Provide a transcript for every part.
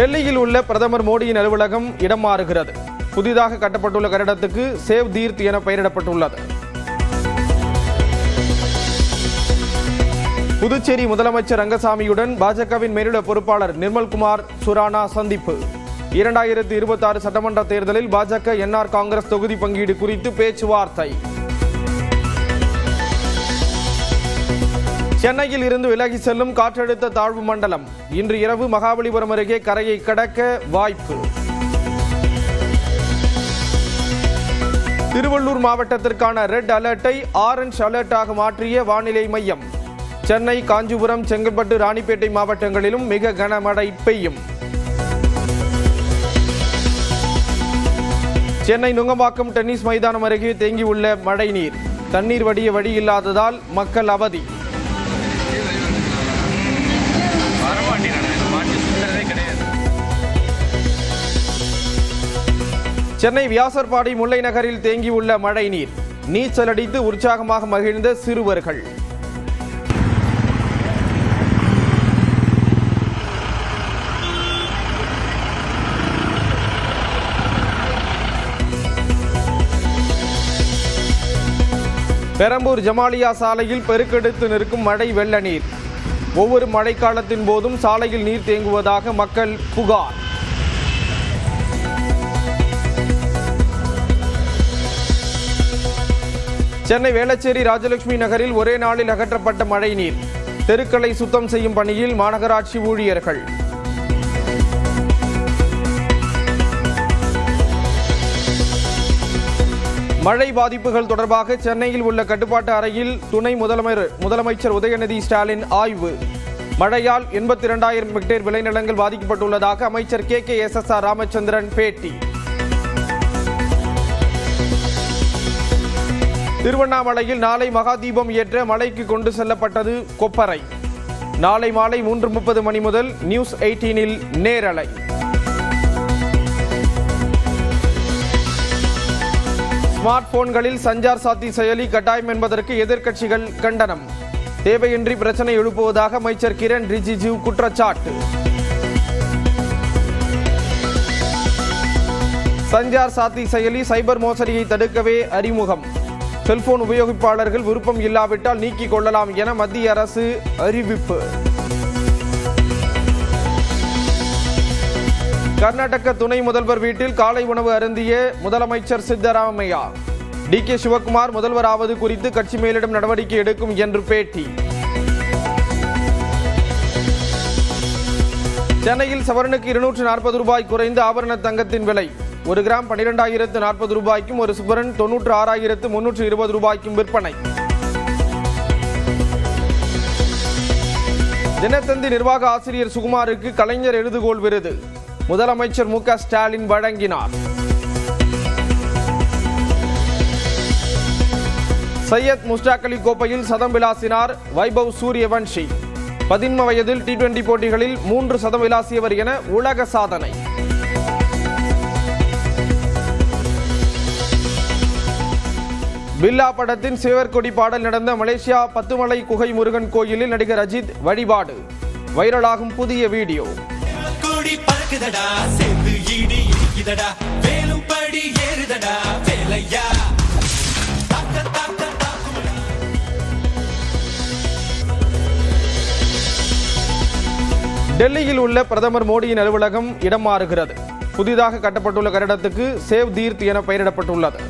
டெல்லியில் உள்ள பிரதமர் மோடியின் அலுவலகம் இடம் மாறுகிறது. புதிதாக கட்டப்பட்டுள்ள கட்டடத்துக்கு சேவ் தீர்த் என பெயரிடப்பட்டுள்ளது. புதுச்சேரி முதலமைச்சர் ரங்கசாமியுடன் பாஜகவின் மேலிட பொறுப்பாளர் நிர்மல்குமார் சுரானா சந்திப்பு. 2026 சட்டமன்ற தேர்தலில் பாஜக என்ஆர் காங்கிரஸ் தொகுதி பங்கீடு குறித்து பேச்சுவார்த்தை. சென்னையில் இருந்து விலகி செல்லும் காற்றழுத்த தாழ்வு மண்டலம் இன்று இரவு மகாபலிபுரம் அருகே கரையை கடக்க வாய்ப்பு. திருவள்ளூர் மாவட்டத்திற்கான ரெட் அலர்ட்டை ஆரஞ்ச் அலர்ட்டாக மாற்றிய வானிலை மையம். சென்னை, காஞ்சிபுரம், செங்கல்பட்டு, ராணிப்பேட்டை மாவட்டங்களிலும் மிக கனமழை பெய்யும். சென்னை நுங்கம்பாக்கம் டென்னிஸ் மைதானம் அருகே தேங்கியுள்ள மழைநீர். தண்ணீர் வடிய வழி இல்லாததால் மக்கள் அவதி. சென்னை வியாசர்பாடி முல்லை நகரில் தேங்கியுள்ள மழை நீர். நீச்சல் அடித்து உற்சாகமாக மகிழ்ந்த சிறுவர்கள். பெரம்பூர் ஜமாலியா சாலையில் பெருக்கெடுத்து நிற்கும் மழை வெள்ள நீர். ஒவ்வொரு மழைக்காலத்தின் போதும் சாலையில் நீர் தேங்குவதாக மக்கள் புகார். சென்னை வேளச்சேரி ராஜலட்சுமி நகரில் ஒரே நாளில் அகற்றப்பட்ட மழை நீர். தெருக்களை சுத்தம் செய்யும் பணியில் மாநகராட்சி ஊழியர்கள். மழை பாதிப்புகள் தொடர்பாக சென்னையில் உள்ள கட்டுப்பாட்டு அறையில் துணை முதலமைச்சர் உதயநிதி ஸ்டாலின் ஆய்வு. மழையால் 82,000 ஹெக்டேர் விளைநிலங்கள் பாதிக்கப்பட்டுள்ளதாக அமைச்சர் KKSSR ராமச்சந்திரன் பேட்டி. திருவண்ணாமலையில் நாளை மகாதீபம் ஏற்ற மலைக்கு கொண்டு செல்லப்பட்டது கொப்பரை. நாளை மாலை 3:30 மணி முதல் நியூஸ் 18இல் நேரலை. ஸ்மார்ட் போன்களில் சஞ்சார் சாத்தி செயலி கட்டாயம் என்பதற்கு எதிர்க்கட்சிகள் கண்டனம். தேவையின்றி பிரச்சனை எழுப்புவதாக அமைச்சர் கிரண் ரிஜிஜு குற்றச்சாட்டு. சஞ்சார் சாத்தி செயலி சைபர் மோசடியை தடுக்கவே அறிமுகம். செல்போன் உபயோகிப்பாளர்கள் விருப்பம் இல்லாவிட்டால் நீக்கிக் கொள்ளலாம் என மத்திய அரசு அறிவிப்பு. கர்நாடக துணை முதல்வர் வீட்டில் காலை உணவு அருந்திய முதலமைச்சர் சித்தராமையா. DK சிவக்குமார் முதல்வராவது குறித்து கட்சி மேலிடம் நடவடிக்கை எடுக்கும் என்று பேட்டி. சென்னையில் சவரனுக்கு 240 ரூபாய் குறைந்து ஆபரண தங்கத்தின் விலை. 1 கிராம் 12,040 ரூபாய்க்கும், ஒரு சவரன் 96,320 ரூபாய்க்கும் விற்பனை. தினத்தந்தி நிர்வாக ஆசிரியர் சுகுமாருக்கு கலைஞர் எழுதுகோள் விருது முதலமைச்சர் MK ஸ்டாலின் வழங்கினார். சையத் முஸ்டாக் அலி கோப்பையில் சதம் விளாசினார் வைபவ் சூரியவன்ஷி. 15 வயதில் T20 போட்டிகளில் 3 சதம் விளாசியவர் என உலக சாதனை. பில்லா படத்தின் சேவற்கொடி பாடல் நடந்த மலேசியா பத்துமலை குகை முருகன் கோயிலில் நடிகர் அஜித் வழிபாடு. வைரலாகும் புதிய வீடியோ. டெல்லியில் உள்ள பிரதமர் மோடியின் அலுவலகம் இடம் மாறுகிறது. புதிதாக கட்டப்பட்டுள்ள கட்டடத்துக்கு சேவ் தீர்த் என பெயரிடப்பட்டுள்ளது.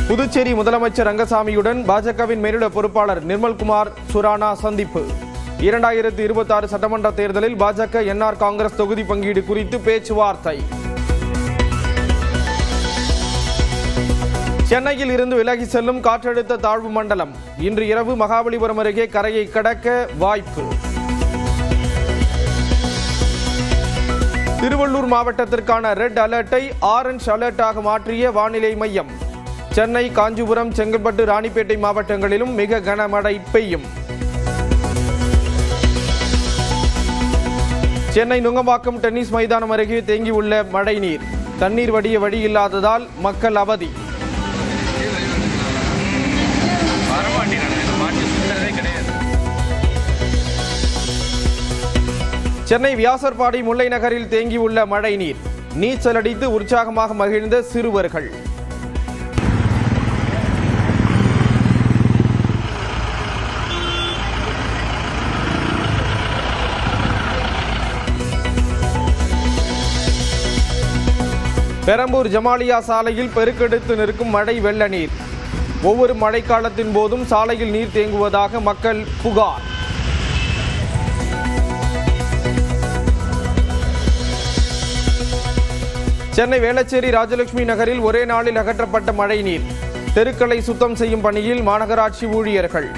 புதுச்சேரி முதலமைச்சர் ரங்கசாமியுடன் பாஜகவின் மேலிட பொறுப்பாளர் நிர்மல்குமார் சுரானா சந்திப்பு. 2026 சட்டமன்ற தேர்தலில் பாஜக என்ஆர் காங்கிரஸ் தொகுதி பங்கீடு குறித்து பேச்சுவார்த்தை. சென்னையில் இருந்து விலகி செல்லும் காற்றழுத்த தாழ்வு மண்டலம் இன்று இரவு மகாபலிபுரம் அருகே கரையை கடக்க வாய்ப்பு. திருவள்ளூர் மாவட்டத்திற்கான ரெட் அலர்ட்டை ஆரஞ்ச் அலர்ட்டாக மாற்றிய வானிலை மையம். சென்னை, காஞ்சிபுரம், செங்கல்பட்டு, ராணிப்பேட்டை மாவட்டங்களிலும் மிக கனமழை பெய்யும். சென்னை நுங்கம்பாக்கம் டென்னிஸ் மைதானம் அருகே தேங்கியுள்ள மழை நீர். தண்ணீர் வடிய வழி இல்லாததால் மக்கள் அவதி. சென்னை வியாசர்பாடி முல்லை நகரில் தேங்கியுள்ள மழை நீர் நீச்சலடித்து உற்சாகமாக மகிழ்ந்த சிறுவர்கள். பெரம்பூர் ஜமாலியா சாலையில் பெருக்கெடுத்து நிற்கும் மழை வெள்ள நீர். ஒவ்வொரு மழைக்காலத்தின் போதும் சாலையில் நீர் தேங்குவதாக மக்கள் புகார். சென்னை வேளச்சேரி ராஜலட்சுமி நகரில் ஒரே நாளில் அகற்றப்பட்ட மழை நீர். தெருக்களை சுத்தம் செய்யும் பணியில் மாநகராட்சி ஊழியர்கள்.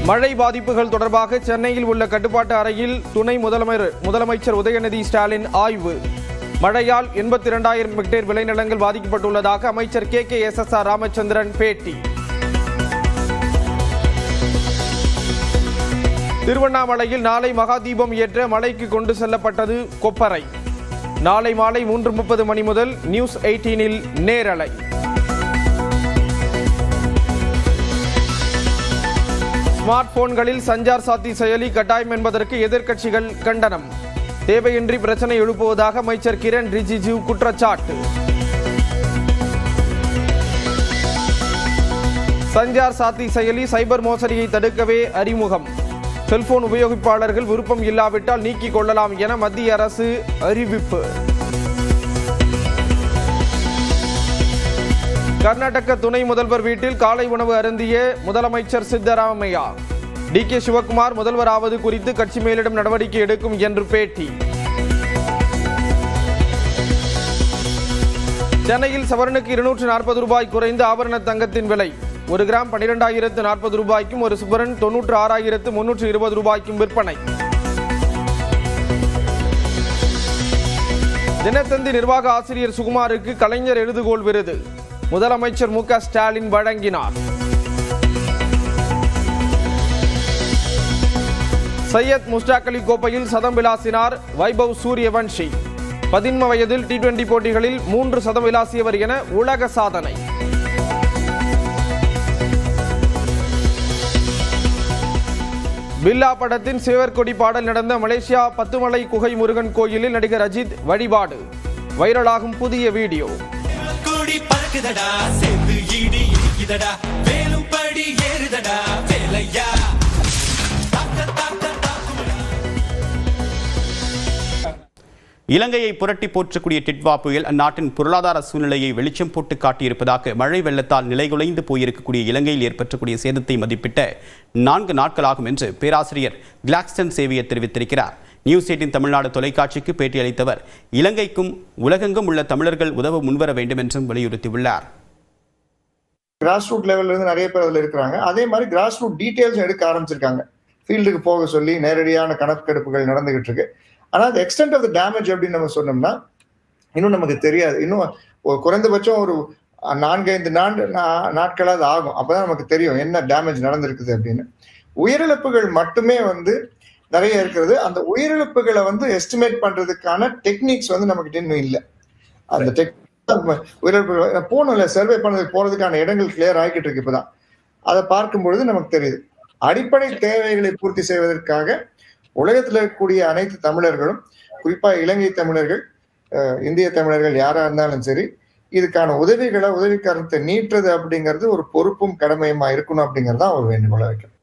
மழை பாதிப்புகள் தொடர்பாக சென்னையில் உள்ள கட்டுப்பாட்டு அறையில் துணை முதலமைச்சர் உதயநிதி ஸ்டாலின் ஆய்வு. மழையால் 82,000 ஹெக்டேர் விளைநிலங்கள் பாதிக்கப்பட்டுள்ளதாக அமைச்சர் KKSSR ராமச்சந்திரன் பேட்டி. திருவண்ணாமலையில் நாளை மகாதீபம் ஏற்ற மலைக்கு கொண்டு செல்லப்பட்டது கொப்பரை. நாளை மாலை 3:30 மணி முதல் நியூஸ் 18இல் நேரலை. ஸ்மார்ட் போன்களில் சஞ்சார் சாத்தி செயலி கட்டாயம் என்பதற்கு எதிர்க்கட்சிகள் கண்டனம். தேவையின்றி பிரச்சனை எழுப்புவதாக அமைச்சர் கிரண் ரிஜிஜு குற்றச்சாட்டு. சஞ்சார் சாத்தி செயலி சைபர் மோசடியை தடுக்கவே அறிமுகம். செல்போன் உபயோகிப்பாளர்கள் விருப்பம் இல்லாவிட்டால் நீக்கிக் கொள்ளலாம் என மத்திய அரசு அறிவிப்பு. கர்நாடக துணை முதல்வர் வீட்டில் காலை உணவு அருந்திய முதலமைச்சர் சித்தராமையா. DK சிவக்குமார் முதல்வராவது குறித்து கட்சி மேலிடம் நடவடிக்கை எடுக்கும் என்று பேட்டி. சென்னையில் சவரனுக்கு 240 ரூபாய் குறைந்து ஆபரண தங்கத்தின் விலை. 1 கிராம் 12,040 ரூபாய்க்கும் ஒரு சவரன் 96,320 ரூபாய்க்கும் விற்பனை. தினத்தந்தி நிர்வாக ஆசிரியர் சுகுமாருக்கு கலைஞர் எழுதுகோள் விருது முதலமைச்சர் MK ஸ்டாலின் வழங்கினார். சையத் முஸ்டாக் அலி கோப்பையில் சதம் விளாசினார் வைபவ் சூரியவன்ஷி. 15 வயதில் T20 போட்டிகளில் 3 சதம் விளாசியவர் என உலக சாதனை. பில்லா படத்தின் சேவற்கொடி பாடல் நடந்த மலேசியா பத்துமலை குகை முருகன் கோயிலில் நடிகர் அஜித் வழிபாடு. வைரலாகும் புதிய வீடியோ. பறக்குதடா சேர்ந்து ஈடி இடிக்குதடா வேலும் படி ஏறுதடா வேலையா. இலங்கையை புரட்டி போற்றக்கூடிய டிட்வா புயல் அந்நாட்டின் பொருளாதார சூழ்நிலையை வெளிச்சம் போட்டு காட்டியிருப்பதாக மழை வெள்ளத்தால் நிலைகுலைந்து போயிருக்கக்கூடிய இலங்கையில் ஏற்பட்டக்கூடிய சேதத்தை மதிப்பிட்ட 4 நாட்களாகும் என்று பேராசிரியர் கிளாக்ஸ்டன் சேவியர் தெரிவித்திருக்கிறார். நியூஸ் 18 தமிழ்நாடு தொலைக்காட்சிக்கு பேட்டியளித்தவர் இலங்கைக்கும் உலகெங்கும் உள்ள தமிழர்கள் உதவ முன்வர வேண்டும் என்றும் வலியுறுத்தியுள்ளார். கிராஸ் ரூட் லெவல்ல இருந்து நிறைய பேர் அதில் இருக்கிறாங்க. அதே மாதிரி கிராஸ் ரூட் டீடைல்ஸ் எடுக்க ஆரம்பிச்சிருக்காங்க. ஃபீல்டுக்கு போக சொல்லி நேரடியான கணக்கெடுப்புகள் நடந்துகிட்டு இருக்கு. ஆனால் அந்த எக்ஸ்டென்ட் ஆஃப் த டேமேஜ் அப்படின்னு நம்ம சொன்னோம்னா இன்னும் நமக்கு தெரியாது. இன்னும் குறைந்தபட்சம் ஒரு 4-5 நாட்களாவது ஆகும். அப்பதான் நமக்கு தெரியும் என்ன டேமேஜ் நடந்திருக்குது அப்படின்னு. உயிரிழப்புகள் மட்டுமே நிறைய இருக்கிறது. அந்த உயிரிழப்புகளை எஸ்டிமேட் பண்றதுக்கான டெக்னிக்ஸ் நமக்கு இன்னும் இல்லை. அந்த உயிரிழப்புகள் போகணும்ல, சர்வே பண்ணதுக்கு போறதுக்கான இடங்கள் கிளியர் ஆகிக்கிட்டு இருக்கு. இப்பதான் அதை பார்க்கும் பொழுது நமக்கு தெரியுது. அடிப்படை தேவைகளை பூர்த்தி செய்வதற்காக உலகத்தில் இருக்கக்கூடிய அனைத்து தமிழர்களும், குறிப்பா இலங்கை தமிழர்கள், இந்திய தமிழர்கள் யாரா இருந்தாலும் சரி, இதுக்கான உதவிக்கரத்தை நீட்டுறது அப்படிங்கிறது ஒரு பொறுப்பும் கடமையுமா இருக்கணும் அப்படிங்கிறது தான் ஒரு வேண்டுகோளா வைக்கணும்.